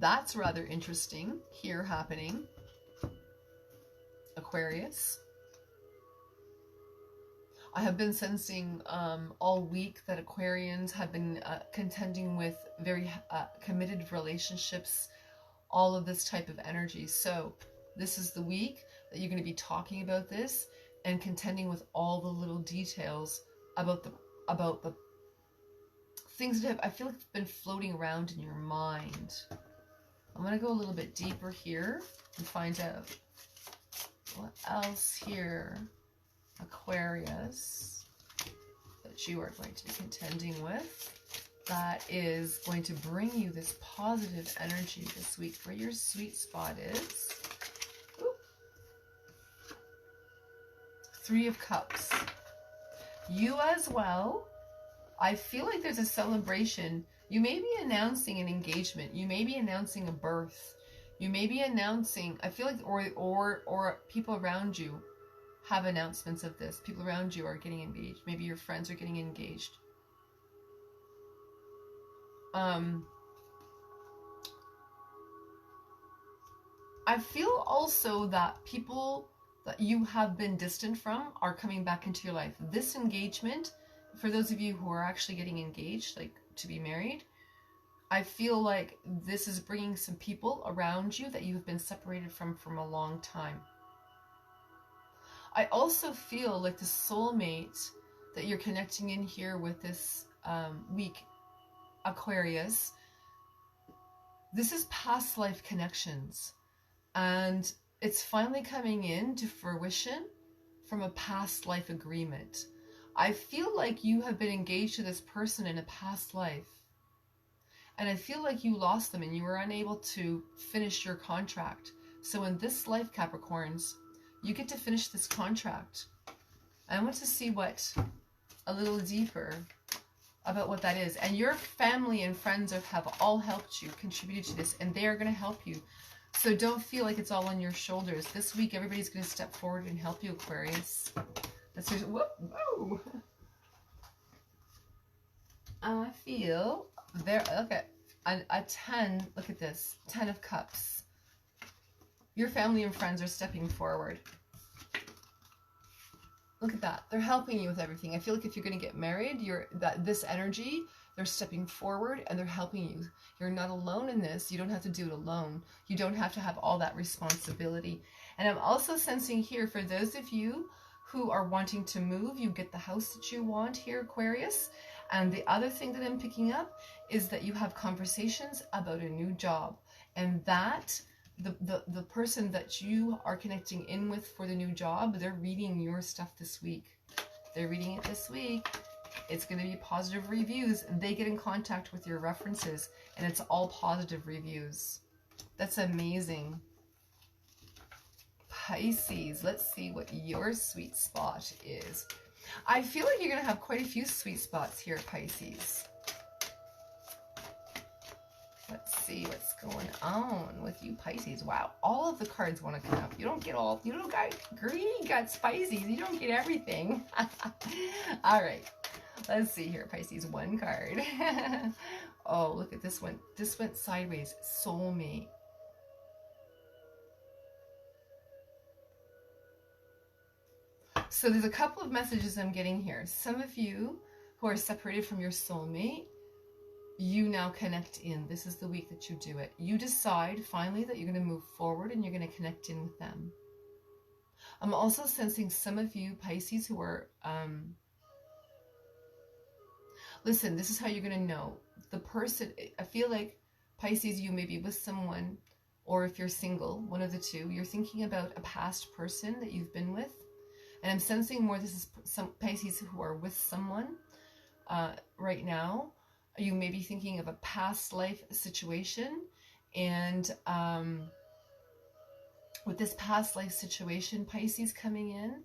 that's rather interesting here happening. Aquarius. I have been sensing all week that Aquarians have been contending with very committed relationships, all of this type of energy. So this is the week that you're going to be talking about this and contending with all the little details about the things that I feel like have been floating around in your mind. I'm going to go a little bit deeper here and find out what else here, Aquarius, that you are going to be contending with, that is going to bring you this positive energy this week, where your sweet spot is. Ooh. 3 of Cups. You as well. I feel like there's a celebration. You may be announcing an engagement. You may be announcing a birth. You may be announcing, I feel like, or people around you have announcements of this. People around you are getting engaged. Maybe your friends are getting engaged. I feel also that people that you have been distant from are coming back into your life. This engagement, for those of you who are actually getting engaged, like to be married, I feel like this is bringing some people around you that you have been separated from a long time. I also feel like the soulmate that you're connecting in here with this week, Aquarius, this is past life connections. And it's finally coming into fruition from a past life agreement. I feel like you have been engaged to this person in a past life. And I feel like you lost them and you were unable to finish your contract. So in this life, Capricorns, you get to finish this contract. I want to see a little deeper about what that is. And your family and friends have all helped you, contributed to this, and they are going to help you. So don't feel like it's all on your shoulders. This week, everybody's going to step forward and help you, Aquarius. That's just, whoa. I feel there, okay, a 10, look at this, 10 of Cups. Your family and friends are stepping forward. Look at that. They're helping you with everything. I feel like if you're going to get married, this energy, they're stepping forward and they're helping you. You're not alone in this. You don't have to do it alone. You don't have to have all that responsibility. And I'm also sensing here, for those of you who are wanting to move, you get the house that you want here, Aquarius. And the other thing that I'm picking up is that you have conversations about a new job. And that the person that you are connecting in with for the new job, they're reading your stuff this week. They're reading it this week. It's going to be positive reviews. They get in contact with your references, and it's all positive reviews. That's amazing. Pisces, let's see what your sweet spot is. I feel like you're going to have quite a few sweet spots here, Pisces. Let's see what's going on with you, Pisces. Wow, all of the cards want to come up. You don't got green, you got Pisces. You don't get everything. All right, let's see here, Pisces. One card. Oh, look at this one. This went sideways. Soulmate. So there's a couple of messages I'm getting here. Some of you who are separated from your soulmate, you now connect in. This is the week that you do it. You decide finally that you're going to move forward and you're going to connect in with them. I'm also sensing some of you, Pisces, who are, listen, this is how you're going to know. The person, I feel like, Pisces, you may be with someone, or if you're single, one of the two, you're thinking about a past person that you've been with. And I'm sensing more this is some Pisces who are with someone right now. You may be thinking of a past life situation. And with this past life situation, Pisces coming in,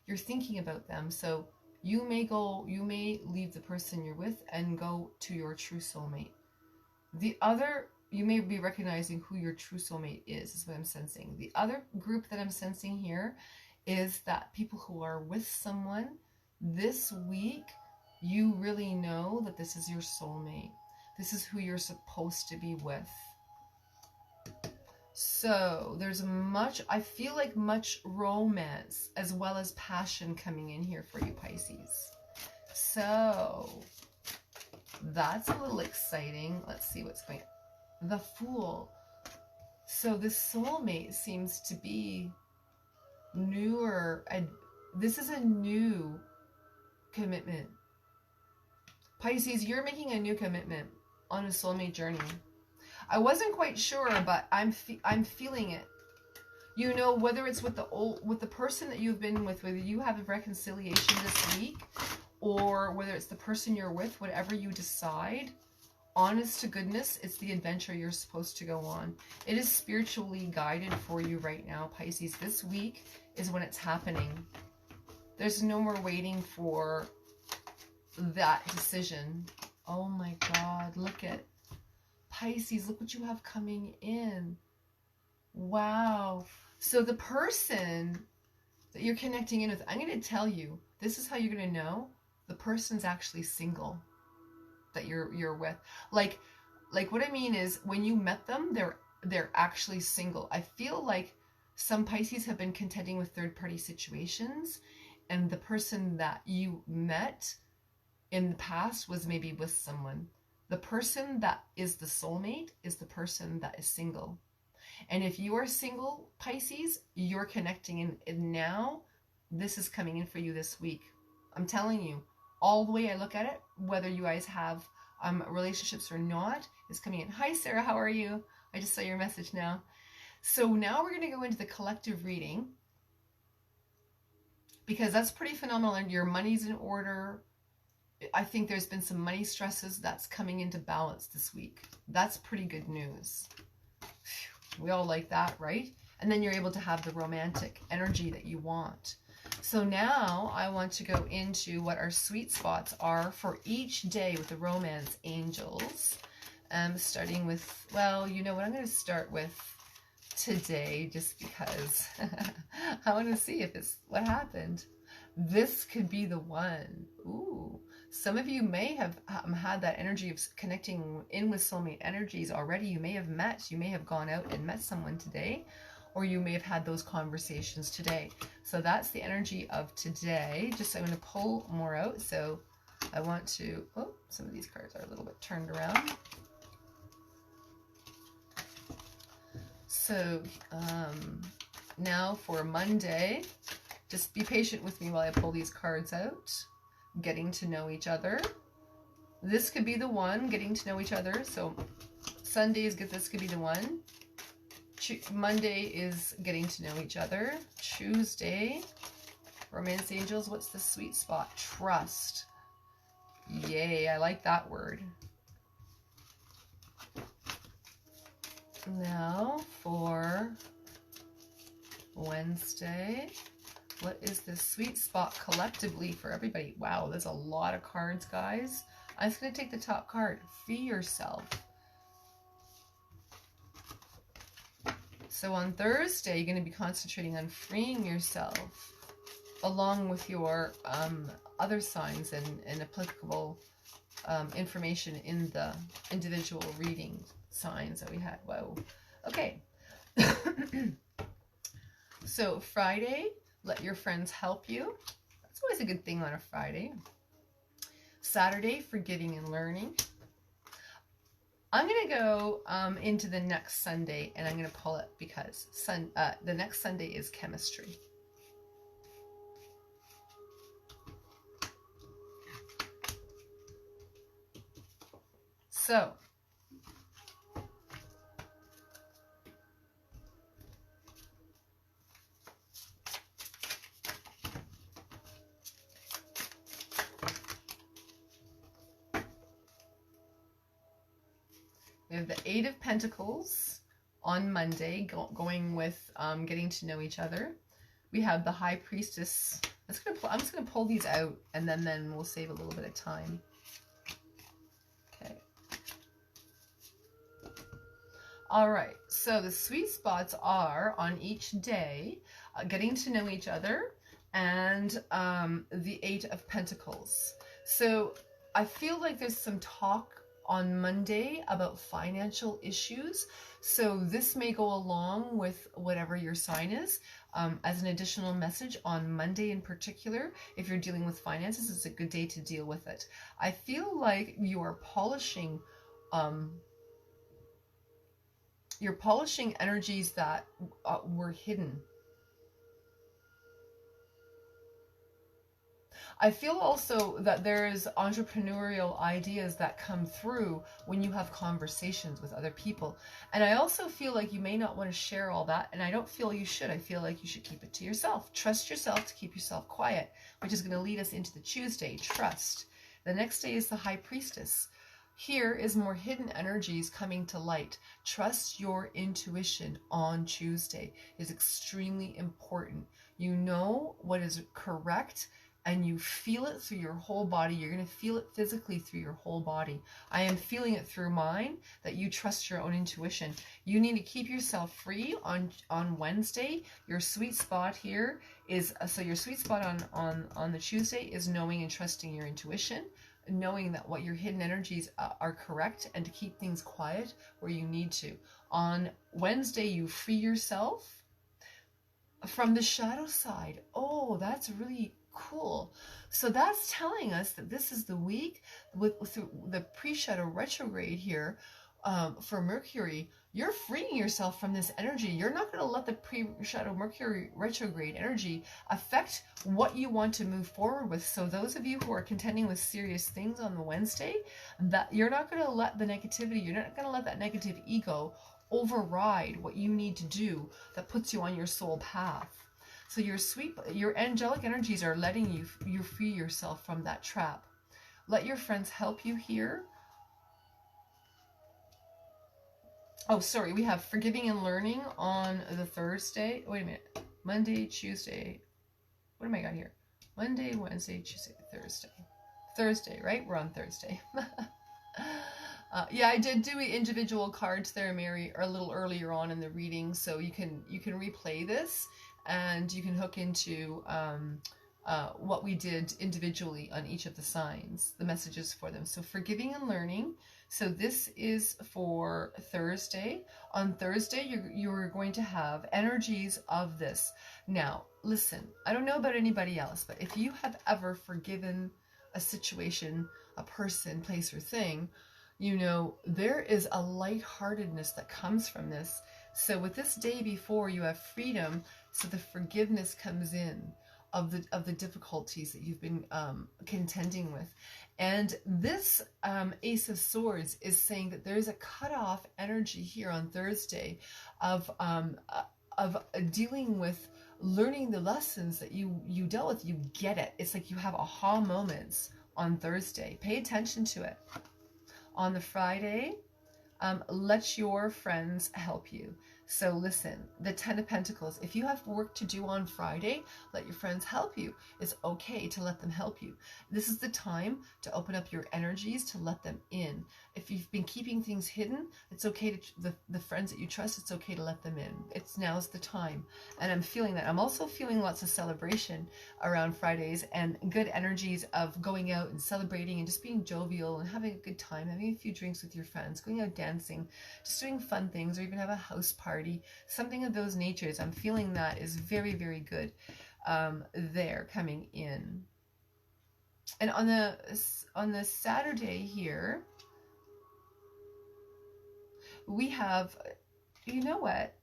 you're thinking about them. So you may leave the person you're with and go to your true soulmate. The other, you may be recognizing who your true soulmate is what I'm sensing. The other group that I'm sensing here is that people who are with someone this week, you really know that this is your soulmate. This is who you're supposed to be with. So there's I feel like much romance as well as passion coming in here for you, Pisces. So that's a little exciting. Let's see what's going on. The Fool. So this soulmate seems to be newer. This is a new commitment. Pisces, you're making a new commitment on a soulmate journey. I wasn't quite sure, but I'm feeling it. You know, whether it's with the person that you've been with, whether you have a reconciliation this week, or whether it's the person you're with, whatever you decide, honest to goodness, it's the adventure you're supposed to go on. It is spiritually guided for you right now, Pisces. This week is when it's happening. There's no more waiting for that decision. Oh my God, look at Pisces, look what you have coming in. Wow. So the person that you're connecting in with, I'm going to tell you, this is how you're going to know the person's actually single that you're with. Like what I mean is when you met them, they're actually single. I feel like some Pisces have been contending with third-party situations, and the person that you met in the past was maybe with someone. The person that is the soulmate is the person that is single. And if you are single, Pisces, you're connecting in, and now this is coming in for you this week. I'm telling you, all the way I look at it, whether you guys have relationships or not, is coming in. Hi, Sarah, how are you? I just saw your message now. So now we're going to go into the collective reading, because that's pretty phenomenal. And your money's in order. I think there's been some money stresses that's coming into balance this week. That's pretty good news. We all like that, right? And then you're able to have the romantic energy that you want. So now I want to go into what our sweet spots are for each day with the romance angels. Starting with, well, you know what, I'm going to start with today just because I want to see if it's what happened. This could be the one. Ooh. Some of you may have had that energy of connecting in with soulmate energies already. You may have gone out and met someone today, or you may have had those conversations today. So that's the energy of today. Just I'm going to pull more out. So I want to, oh, some of these cards are a little bit turned around. So now for Monday, just be patient with me while I pull these cards out. Getting to know each other. This could be the one, getting to know each other. So Sundays, this could be the one. Monday is getting to know each other. Tuesday, romance angels, what's the sweet spot? Trust. Yay, I like that word. Now for Wednesday. What is the sweet spot collectively for everybody? Wow, there's a lot of cards, guys. I'm just going to take the top card. Free yourself. So on Thursday, you're going to be concentrating on freeing yourself along with your other signs and applicable information in the individual reading signs that we had. Whoa. Okay. So Friday, let your friends help you. That's always a good thing on a Friday. Saturday, forgiving and learning. I'm going to go into the next Sunday, and I'm going to pull it because the next Sunday is chemistry. So, We have the Eight of Pentacles on Monday, going with getting to know each other. We have the High Priestess. I'm just gonna pull these out, and then we'll save a little bit of time. Okay. All right. So the sweet spots are on each day, getting to know each other, and the Eight of Pentacles. So I feel like there's some talk on Monday about financial issues. So this may go along with whatever your sign is. As an additional message on Monday in particular, if you're dealing with finances, it's a good day to deal with it. I feel like you are polishing, you're polishing energies that were hidden. I feel also that there's entrepreneurial ideas that come through when you have conversations with other people. And I also feel like you may not want to share all that, and I don't feel you should. I feel like you should keep it to yourself. Trust yourself to keep yourself quiet, which is going to lead us into the Tuesday. Trust. The next day is the High Priestess. Here is more hidden energies coming to light. Trust your intuition on Tuesday is extremely important. You know what is correct, and you feel it through your whole body. You're going to feel it physically through your whole body. I am feeling it through mine, that you trust your own intuition. You need to keep yourself free on Wednesday. Your sweet spot here is, so your sweet spot on the Tuesday is knowing and trusting your intuition, knowing that what your hidden energies are correct, and to keep things quiet where you need to. On Wednesday, you free yourself from the shadow side. Oh, that's really cool. So that's telling us that this is the week with the pre-shadow retrograde here for Mercury. You're freeing yourself from this energy. You're not going to let the pre-shadow Mercury retrograde energy affect what you want to move forward with. So those of you who are contending with serious things on the Wednesday, that you're not going to let the negativity, you're not going to let that negative ego override what you need to do that puts you on your soul path. So your angelic energies are letting you free yourself from that trap. Let your friends help you here. Oh, sorry, we have forgiving and learning on the Thursday. Wait a minute. Monday, Tuesday. What am I got here? Monday, Wednesday, Tuesday, Thursday. Thursday, right? We're on Thursday. Yeah, I did do individual cards there, Mary, a little earlier on in the reading, so you can replay this, and you can hook into what we did individually on each of the signs, the messages for them. So forgiving and learning. So this is for Thursday. On Thursday, you're going to have energies of this. Now, listen, I don't know about anybody else, but if you have ever forgiven a situation, a person, place, or thing, you know, there is a lightheartedness that comes from this. So with this day before, you have freedom, so the forgiveness comes in of the difficulties that you've been contending with. And this Ace of Swords is saying that there's a cutoff energy here on Thursday of dealing with learning the lessons that you dealt with. You get it. It's like you have aha moments on Thursday. Pay attention to it. On the Friday, let your friends help you. So listen, the Ten of Pentacles, if you have work to do on Friday, let your friends help you. It's okay to let them help you. This is the time to open up your energies, to let them in. If you've been keeping things hidden, it's okay to, the friends that you trust, it's okay to let them in. Now's the time. And I'm feeling that. I'm also feeling lots of celebration around Fridays and good energies of going out and celebrating and just being jovial and having a good time, having a few drinks with your friends, going out dancing, just doing fun things, or even have a house party, something of those natures. I'm feeling that is very, very good there coming in. And on the Saturday here, we have, you know what?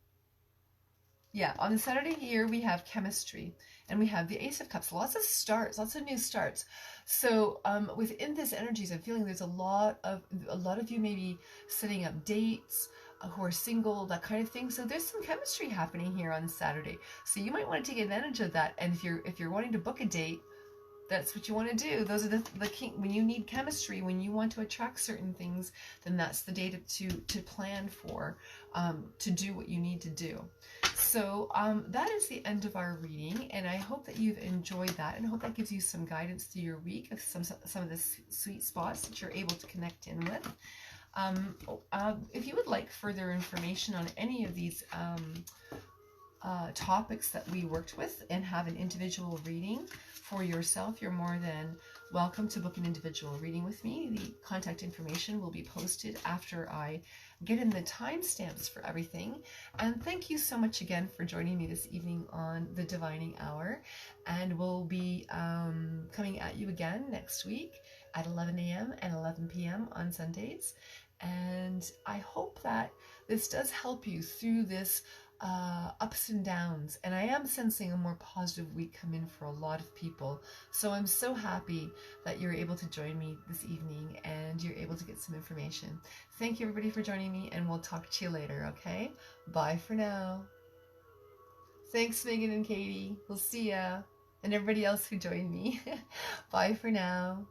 Yeah, on the Saturday here, we have chemistry, and we have the Ace of Cups, lots of starts, lots of new starts. So within this energies, I'm feeling there's a lot of you maybe setting up dates, who are single, that kind of thing. So there's some chemistry happening here on Saturday. So you might want to take advantage of that. And if you're wanting to book a date, That's what you want to do. Those are the when you need chemistry, when you want to attract certain things, then that's the day to plan for, to do what you need to do. So that is the end of our reading, and I hope that you've enjoyed that, and I hope that gives you some guidance through your week of some of the sweet spots that you're able to connect in with. If you would like further information on any of these topics that we worked with and have an individual reading for yourself, you're more than welcome to book an individual reading with me. The contact information will be posted after I get in the timestamps for everything. And thank you so much again for joining me this evening on the Divining Hour. And we'll be coming at you again next week at 11 a.m. and 11 p.m. on Sundays. And I hope that this does help you through this ups and downs, and I am sensing a more positive week come in for a lot of people. So I'm so happy that you're able to join me this evening and you're able to get some information. Thank you everybody for joining me, and we'll talk to you later, okay? Bye for now. Thanks Megan and Katie. We'll see ya. And everybody else who joined me. Bye for now.